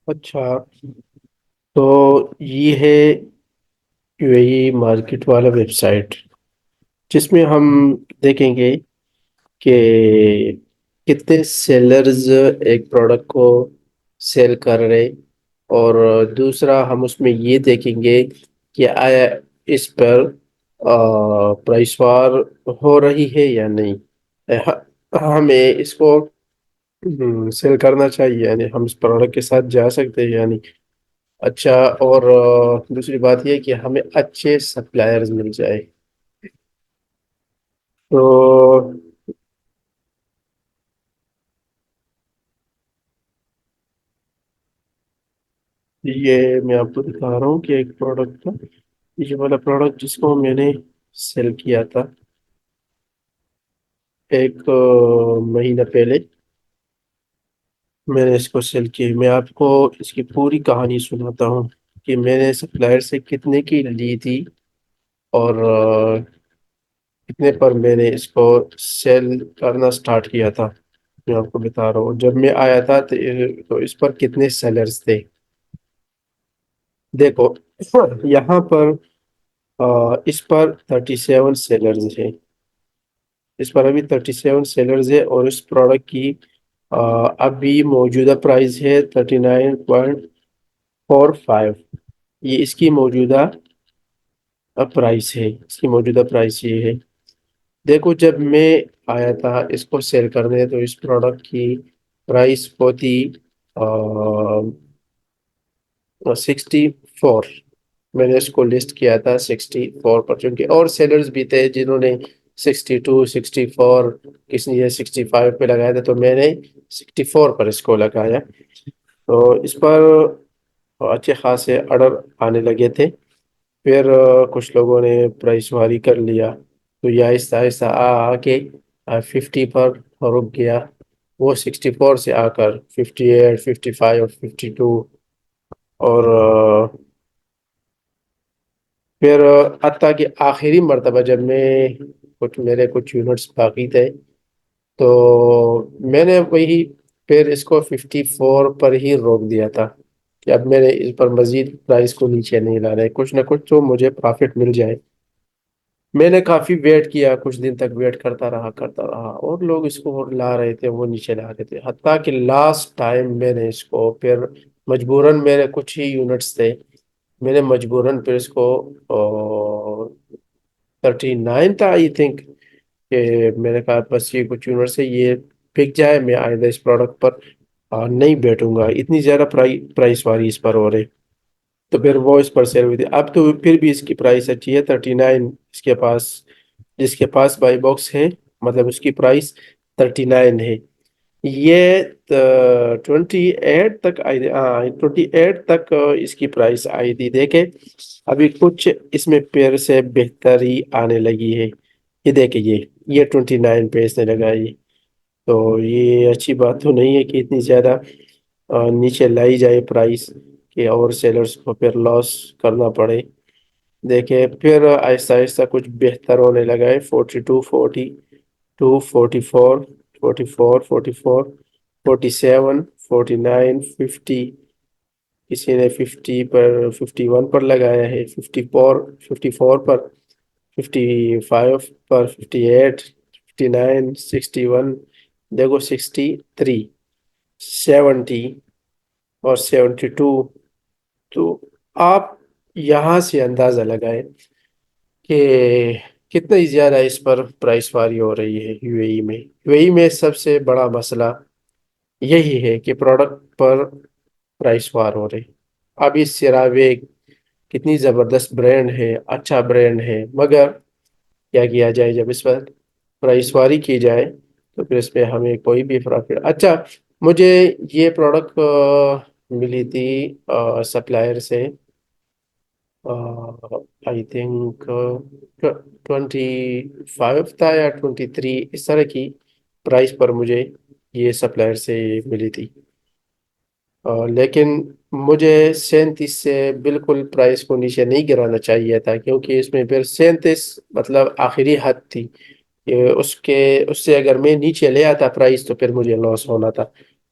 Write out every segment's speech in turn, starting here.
اچھا، تو یہ ہے یو اے ای مارکیٹ والا ویب سائٹ، جس میں ہم دیکھیں گے کہ کتنے سیلرز ایک پروڈکٹ کو سیل کر رہے، اور دوسرا ہم اس میں یہ دیکھیں گے کہ آیا اس پر پرائس وار ہو رہی ہے یا نہیں، ہمیں اس کو سیل کرنا چاہیے، یعنی ہم اس پروڈکٹ کے ساتھ جا سکتے ہیں یعنی۔ اچھا، اور دوسری بات یہ کہ ہمیں اچھے سپلائرز مل جائے، تو یہ میں آپ کو دکھا رہا ہوں کہ ایک پروڈکٹ تھا، یہ والا پروڈکٹ جس کو میں نے سیل کیا تھا ایک مہینہ پہلے، میں نے اس کو سیل کی۔ میں آپ کو اس کی پوری کہانی سناتا ہوں کہ میں نے سپلائر سے کتنے کی لی تھی، اور کتنے پر میں نے اس کو سیل کرنا سٹارٹ کیا تھا۔ میں آپ کو بتا رہا ہوں جب میں آیا تھا تو اس پر کتنے سیلرز تھے۔ دیکھو یہاں پر اس پر 37 سیلرز ہیں، اس پر ابھی 37 سیلرز ہے، اور اس پروڈکٹ کی ابھی موجودہ پرائز ہے 39.45۔ یہ اس کی موجودہ پرائس ہے، اس کی موجودہ پرائس یہ ہے۔ دیکھو جب میں آیا تھا اس کو سیل کرنے تو اس پروڈکٹ کی پرائس ہوتی 64۔ میں نے اس کو لسٹ کیا تھا 64 پر، چونکہ اور سیلرز بھی تھے جنہوں نے 62 64، کسی نے 65 پہ لگایا تھا، تو میں نے 64 پر اس کو لگایا۔ تو اس پر اچھے خاصے آرڈر آنے لگے تھے، پھر کچھ لوگوں نے پرائس واری کر لیا، تو یہ آہستہ آہستہ آ کے 50 پر رک گیا، وہ 64 سے آ کر 58 55 52، اور پھر حتیٰ کہ آخری مرتبہ جب میرے کچھ یونٹس باقی تھے، تو میں نے وہی پھر اس کو 54 پر ہی روک دیا تھا کہ اب میں نے اس پر مزید پرائس کو نیچے نہیں لانا ہے، کچھ نہ کچھ تو مجھے پرافٹ مل جائے۔ میں نے کافی ویٹ کیا، کچھ دن تک ویٹ کرتا رہا، اور لوگ اس کو لا رہے تھے، وہ نیچے لا رہے تھے، حتیٰ کہ لاسٹ ٹائم میں نے اس کو پھر مجبوراً، میرے کچھ ہی یونٹس تھے، میں نے مجبوراً پھر اس کو 39 تھا آئی تھنک، کہ میں نے کہا بس یہ کچھ یونٹ سے یہ بک جائے، میں آئندہ اس پروڈکٹ پر نہیں بیٹھوں گا، اتنی زیادہ پرائس واری اس پر ہو رہی۔ تو پھر وہ اس پر سیل ہوئی تھی، اب تو پھر بھی اس کی پرائس اچھی ہے 39۔ اس کے پاس جس کے پاس بائی باکس ہے، مطلب اس کی پرائس 39 ہے۔ یہ 28 تک آئی، ہاں 28 تک اس کی پرائس آئی تھی، دیکھیں ابھی کچھ اس میں پیر سے بہتری آنے لگی ہے۔ یہ دیکھیں یہ 29 پہ اس نے لگائی، تو یہ اچھی بات تو نہیں ہے کہ اتنی زیادہ نیچے لائی جائے پرائس، کہ اور سیلرز کو پھر لاس کرنا پڑے۔ دیکھیں پھر آہستہ آہستہ کچھ بہتر ہونے لگا ہے، 42 42 44 44 44 47 49 50، کسی نے 50 پر 51 پر لگایا ہے، 54 پر 55 پر 58 59 61، دیکھو 63 70 اور 72۔ تو آپ یہاں سے اندازہ لگائیں کہ کتنا ہی زیادہ اس پر پرائس واری ہو رہی ہے یو اے ای میں۔ یو اے ای میں سب سے بڑا مسئلہ یہی ہے کہ پروڈکٹ پر پرائس وار ہو رہی۔ اب اس سیراوے کتنی زبردست برانڈ ہے، اچھا برانڈ ہے، مگر کیا جائے جب اس پر پرائس واری کی جائے تو پھر اس پہ ہمیں کوئی بھی پروفٹ۔ اچھا، مجھے یہ پروڈکٹ ملی تھی سپلائر سے، آئی تھنک 25 تھا یا 23، اس طرح کی پرائس پر مجھے یہ سپلائر سے ملی تھی، لیکن مجھے 37 سے بالکل پرائس کو نیچے نہیں گرانا چاہیے تھا، کیونکہ اس میں پھر 37 مطلب آخری حد تھی کہ اس سے اگر میں نیچے لے آتا پرائس تو پھر مجھے لاس ہونا تھا،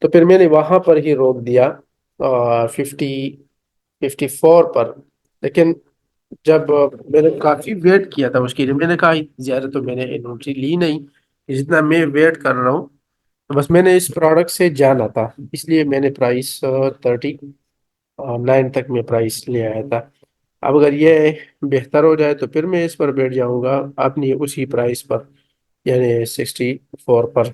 تو پھر میں نے وہاں پر ہی روک دیا۔ 54 پر، لیکن جب میں نے کافی ویٹ کیا تھا اس کے لیے، میں نے کہا زیادہ تو میں نے انوینٹری لی نہیں، جتنا میں ویٹ کر رہا ہوں، تو بس میں نے اس پروڈکٹ سے جانا تھا، اس لیے میں نے پرائس 39 تک میں پرائس لے آیا تھا۔ اب اگر یہ بہتر ہو جائے تو پھر میں اس پر بیٹھ جاؤں گا اپنی اسی پرائس پر، یعنی 64 پر،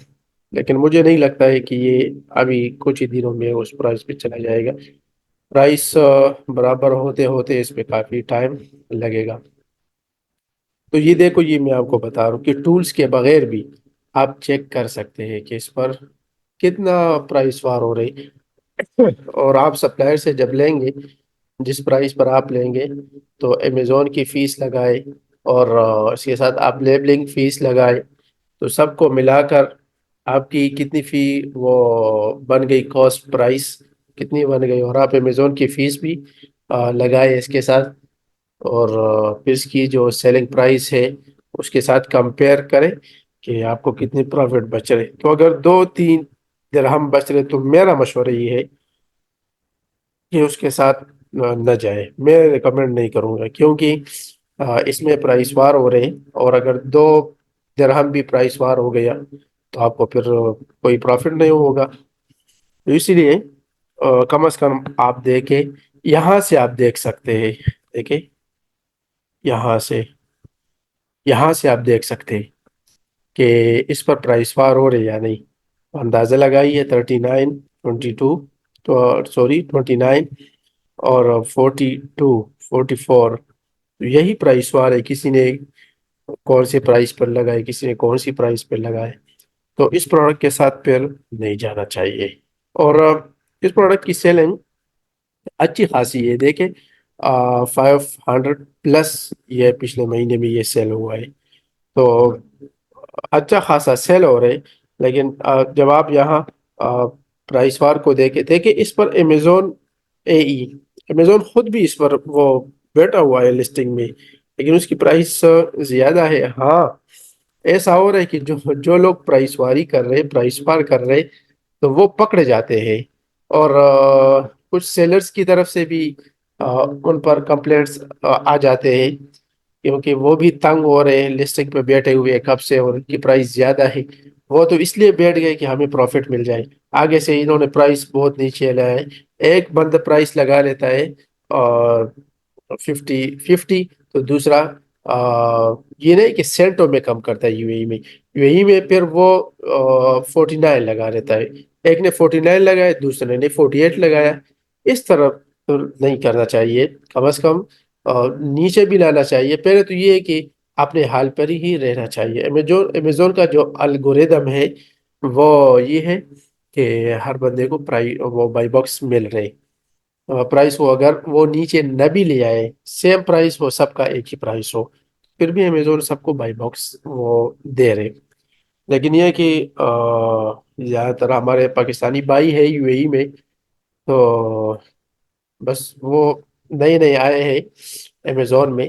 لیکن مجھے نہیں لگتا ہے کہ یہ ابھی کچھ ہی دنوں میں اس پرائس پہ چلا جائے گا۔ پرائس برابر ہوتے ہوتے اس پہ کافی ٹائم لگے گا۔ تو یہ دیکھو، یہ میں آپ کو بتا رہا ہوں کہ ٹولز کے بغیر بھی آپ چیک کر سکتے ہیں کہ اس پر کتنا پرائس وار ہو رہی، اور آپ سپلائر سے جب لیں گے، جس پرائس پر آپ لیں گے، تو امیزون کی فیس لگائے اور اس کے ساتھ آپ لیبلنگ فیس لگائے، تو سب کو ملا کر آپ کی کتنی فی وہ بن گئی، کاسٹ پرائس کتنی بن گئی، اور آپ امیزون کی فیس بھی لگائے اس کے ساتھ، اور پھر اس کی جو سیلنگ پرائس ہے اس کے ساتھ کمپیئر کریں کہ آپ کو کتنی پروفٹ بچ رہے۔ تو اگر 2-3 درہم بچ رہے تو میرا مشورہ یہ ہے کہ اس کے ساتھ نہ جائے، میں ریکمینڈ نہیں کروں گا، کیونکہ اس میں پرائس وار ہو رہے ہیں، اور اگر 2 درہم بھی پرائس وار ہو گیا تو آپ کو پھر کوئی پروفٹ نہیں ہوگا۔ تو اسی لیے کم از کم آپ دیکھیں، یہاں سے آپ دیکھ سکتے ہیں، دیکھیں یہاں سے یہاں سے آپ دیکھ سکتے ہیں کہ اس پر پرائس وار ہو رہے یا نہیں۔ اندازہ لگائیے 39، 22، تو سوری 29 اور 42، 44، یہی پرائس وار ہے، کسی نے کون سی پرائس پر لگائے، کسی نے کون سی پرائس پر لگائے، تو اس پروڈکٹ کے ساتھ پھر نہیں جانا چاہیے۔ اور اس پروڈکٹ کی سیلنگ اچھی خاصی ہے، دیکھیں 500 پلس یہ پچھلے مہینے میں یہ سیل ہوا ہے، تو اچھا خاصا سیل ہو رہے، لیکن جب آپ یہاں پرائس وار کو دیکھیں اس پر امیزون خود بھی اس پر وہ بیٹھا ہوا ہے لسٹنگ میں، لیکن اس کی پرائس زیادہ ہے۔ ہاں، ایسا ہو رہا ہے کہ جو لوگ پرائس واری کر رہے، پرائس وار کر رہے، تو وہ پکڑے جاتے ہیں، اور کچھ سیلرز کی طرف سے بھی ان پر کمپلینٹس آ جاتے ہیں، کیونکہ وہ بھی تنگ ہو رہے ہیں لسٹنگ پہ بیٹھے ہوئے کب سے، اور ان کی پرائس زیادہ ہے، وہ تو اس لیے بیٹھ گئے کہ ہمیں پروفٹ مل جائے، آگے سے انہوں نے پرائس بہت نیچے لایا ہے۔ ایک بند پرائس لگا لیتا ہے اور 50 تو دوسرا یہ نہیں کہ سینٹوں میں کم کرتا ہے، یو اے ای میں پھر وہ 49 لگا لیتا ہے، ایک نے 49 لگایا، دوسرے نے 48 لگایا، اس طرح تو نہیں کرنا چاہیے، کم از کم نیچے بھی لانا چاہیے۔ پہلے تو یہ ہے کہ اپنے حال پر ہی رہنا چاہیے۔ امیزون کا جو الگوریدم ہے وہ یہ ہے کہ ہر بندے کو وہ بائی باکس مل رہے، پرائس ہو اگر وہ نیچے نہ بھی لے آئے، سیم پرائس ہو، سب کا ایک ہی پرائس ہو، پھر بھی امیزون سب کو بائی باکس وہ دے رہے۔ لیکن یہ ہے کہ زیادہ تر ہمارے پاکستانی بھائی ہے یو اے ای میں، تو بس وہ نئے نئے آئے ہیں امیزون میں،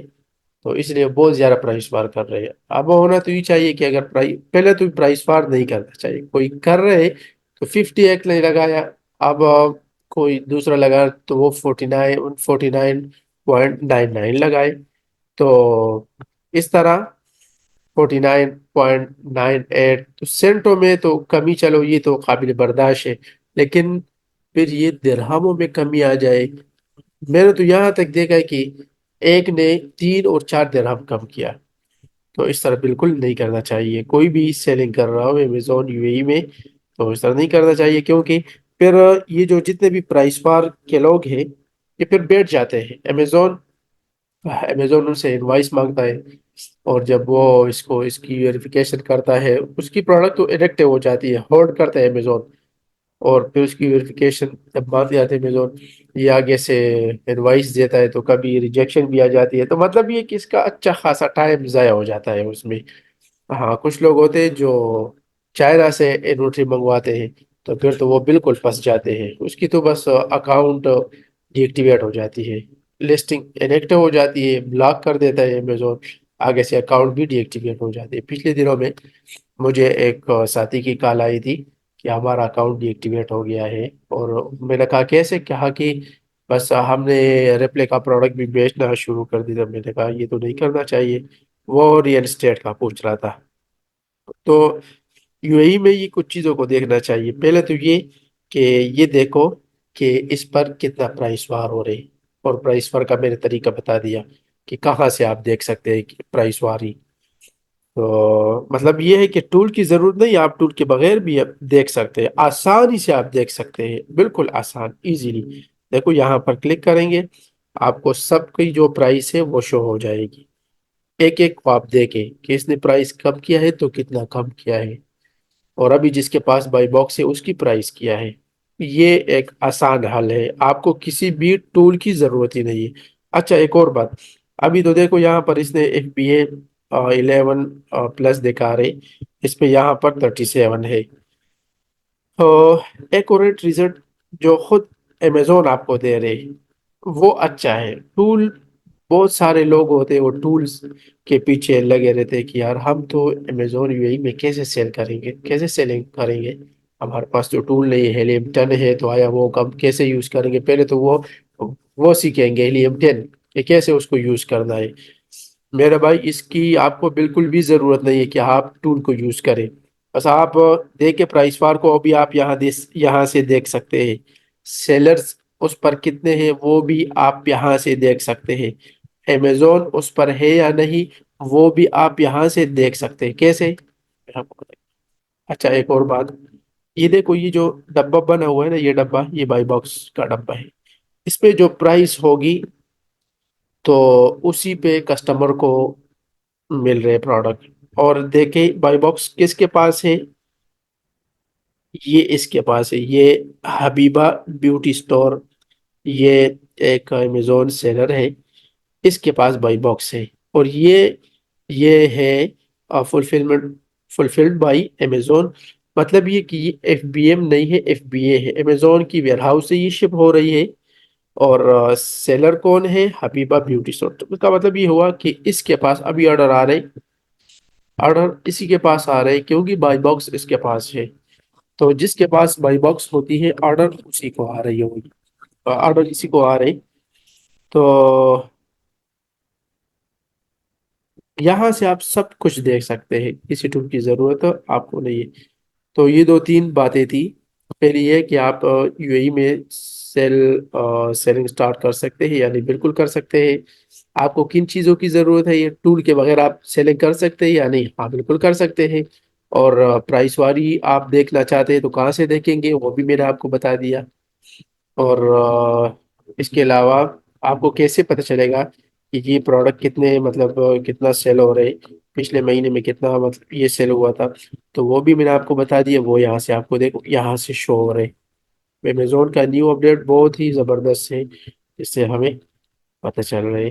تو اس لیے بہت زیادہ پرائس وار کر رہے ہیں۔ اب ہونا تو یہ چاہیے کہ اگر پہلے تو پرائس وار نہیں کرنا چاہیے، کوئی کر رہے تو 50 ایک نہیں لگایا، اب کوئی دوسرا لگا تو وہ 49.99 لگائے، تو اس طرح 49.98، تو سینٹوں میں تو کمی، چلو یہ تو قابل برداشت ہے، لیکن پھر یہ درہموں میں کمی آ جائے، میں نے تو یہاں تک دیکھا ہے کہ ایک نے 3 اور 4 درہم کم کیا، تو اس طرح بالکل نہیں کرنا چاہیے، کوئی بھی سیلنگ کر رہا ہو امیزون یو اے ای میں تو اس طرح نہیں کرنا چاہیے، کیونکہ پھر یہ جو جتنے بھی پرائس وار کے لوگ ہیں یہ پھر بیٹھ جاتے ہیں، امیزون ان سے انوائس مانگتا ہے، اور جب وہ اس کی ویریفیکیشن کرتا ہے، اس کی پروڈکٹ تو انیکٹیو ہو جاتی ہے، ہولڈ کرتا ہے امیزون، اور پھر اس کی ویریفیکیشن جب مانگ جاتے ہیں امیزون، یہ آگے سے انوائس دیتا ہے تو کبھی ریجیکشن بھی آ جاتی ہے، تو مطلب یہ کہ اس کا اچھا خاصا ٹائم ضائع ہو جاتا ہے اس میں۔ ہاں، کچھ لوگ ہوتے ہیں جو چائنا سے انوینٹری منگواتے ہیں، تو پھر تو وہ بالکل پھنس جاتے ہیں، اس کی تو بس اکاؤنٹ ڈی ایکٹیویٹ ہو جاتی ہے، لسٹنگ انیکٹیو ہو جاتی ہے، بلاک کر دیتا ہے امیزون، آگے سے اکاؤنٹ بھی ڈی ایکٹیویٹ ہو جاتی ہے۔ پچھلے دنوں میں مجھے ایک ساتھی کی کال آئی تھی کہ ہمارا اکاؤنٹ ڈی ایکٹیویٹ ہو گیا ہے، اور میں نے کہا کیسے، کہا کہ بس ہم نے ریپلیکا پروڈکٹ بھی بیچنا شروع کر دی. تھا میں نے کہا یہ تو نہیں کرنا چاہیے. وہ ریئل اسٹیٹ کا پوچھ رہا تھا. تو یو اے ای میں یہ کچھ چیزوں کو دیکھنا چاہیے. پہلے تو یہ کہ یہ دیکھو کہ اس پر کتنا پرائس وار ہو رہی، اور پرائس وار کا میں نے طریقہ بتا دیا کہ کہاں سے آپ دیکھ سکتے ہیں کہ پرائس وار ہی. تو مطلب یہ ہے کہ ٹول کی ضرورت نہیں، آپ ٹول کے بغیر بھی آپ دیکھ سکتے ہیں، آسانی سے آپ دیکھ سکتے ہیں، بالکل آسان ایزیلی. دیکھو یہاں پر کلک کریں گے، آپ کو سب کی جو پرائس ہے وہ شو ہو جائے گی. ایک ایک کو آپ دیکھیں کہ اس نے پرائس کم کیا ہے تو کتنا کم کیا ہے، اور ابھی جس کے پاس بائی باکس ہے اس کی پرائس کیا ہے. یہ ایک آسان حل ہے، آپ کو کسی بھی ٹول کی ضرورت ہی نہیں ہے. اچھا ایک اور بات، ابھی تو دیکھو یہاں پر اس نے ایف بی اے 11 پلس دکھا رہے، اس پہ یہاں پر 37 ہے. تو ایکوریٹ ریزلٹ جو خود امیزون آپ کو دے رہے وہ اچھا ہے. ٹول بہت سارے لوگ ہوتے ہیں وہ ٹولز کے پیچھے لگے رہتے ہیں کہ یار ہم تو امیزون یو ای میں کیسے سیل کریں گے، کیسے سیلنگ کریں گے، ہمارے پاس تو ٹول نہیں ہے. ہیلیم 10 ہے تو آیا وہ کم کیسے یوز کریں گے، پہلے تو وہ سیکھیں گے ہیلیم 10 کہ کیسے اس کو یوز کرنا ہے. میرے بھائی اس کی آپ کو بالکل بھی ضرورت نہیں ہے کہ آپ ٹول کو یوز کریں. بس آپ دیکھیں پرائس وار کو، ابھی آپ یہاں سے دیکھ سکتے ہیں. سیلرز اس پر کتنے ہیں وہ بھی آپ یہاں سے دیکھ سکتے ہیں. امیزون اس پر ہے یا نہیں وہ بھی آپ یہاں سے دیکھ سکتے ہیں. کیسے؟ اچھا ایک اور بات، یہ دیکھو یہ جو ڈبہ بنا ہوا ہے نا، یہ ڈبہ یہ بائی باکس کا ڈبہ ہے. اس پہ جو پرائس ہوگی تو اسی پہ کسٹمر کو مل رہے پروڈکٹ. اور دیکھیں بائی باکس کس کے پاس ہے، یہ اس کے پاس ہے، یہ حبیبہ بیوٹی سٹور، یہ ایک امیزون سیلر ہے، اس کے پاس بائی باکس ہے. اور یہ ہے فلفلڈ بائی امیزون. مطلب یہ کہ یہ ایف بی ایم نہیں ہے، ایف بی اے ہے، امیزون کی ویئر ہاؤس سے یہ شپ ہو رہی ہے. اور سیلر کون ہے؟ حبیبہ بیوٹی سٹور. تو اس کا مطلب یہ ہوا کہ اس کے پاس ابھی آرڈر آ رہے، آرڈر اسی کے پاس آ رہے کیونکہ بائی باکس اس کے پاس ہے. تو جس کے پاس بائی باکس ہوتی ہے آرڈر اسی کو آ رہی ہوگی، آرڈر اسی کو آ رہے. تو یہاں سے آپ سب کچھ دیکھ سکتے ہیں، کسی ٹول کی ضرورت آپ کو نہیں ہے. تو یہ دو تین باتیں تھی. پہلی یہ کہ آپ یو اے ای میں سیلنگ سٹارٹ کر سکتے ہیں، یعنی بالکل کر سکتے ہیں. آپ کو کن چیزوں کی ضرورت ہے، یہ ٹول کے بغیر آپ سیلنگ کر سکتے ہیں یا نہیں؟ ہاں بالکل کر سکتے ہیں. اور پرائس واری آپ دیکھنا چاہتے ہیں تو کہاں سے دیکھیں گے وہ بھی میں نے آپ کو بتا دیا. اور اس کے علاوہ آپ کو کیسے پتہ چلے گا کہ یہ پروڈکٹ کتنے مطلب کتنا سیل ہو رہے، پچھلے مہینے میں کتنا مطلب یہ سیل ہوا تھا، تو وہ بھی میں نے آپ کو بتا دیا. وہ یہاں سے آپ کو دیکھو یہاں سے شو ہو رہے. امیزون کا نیو اپڈیٹ بہت ہی زبردست ہے، اس سے ہمیں پتہ چل رہے.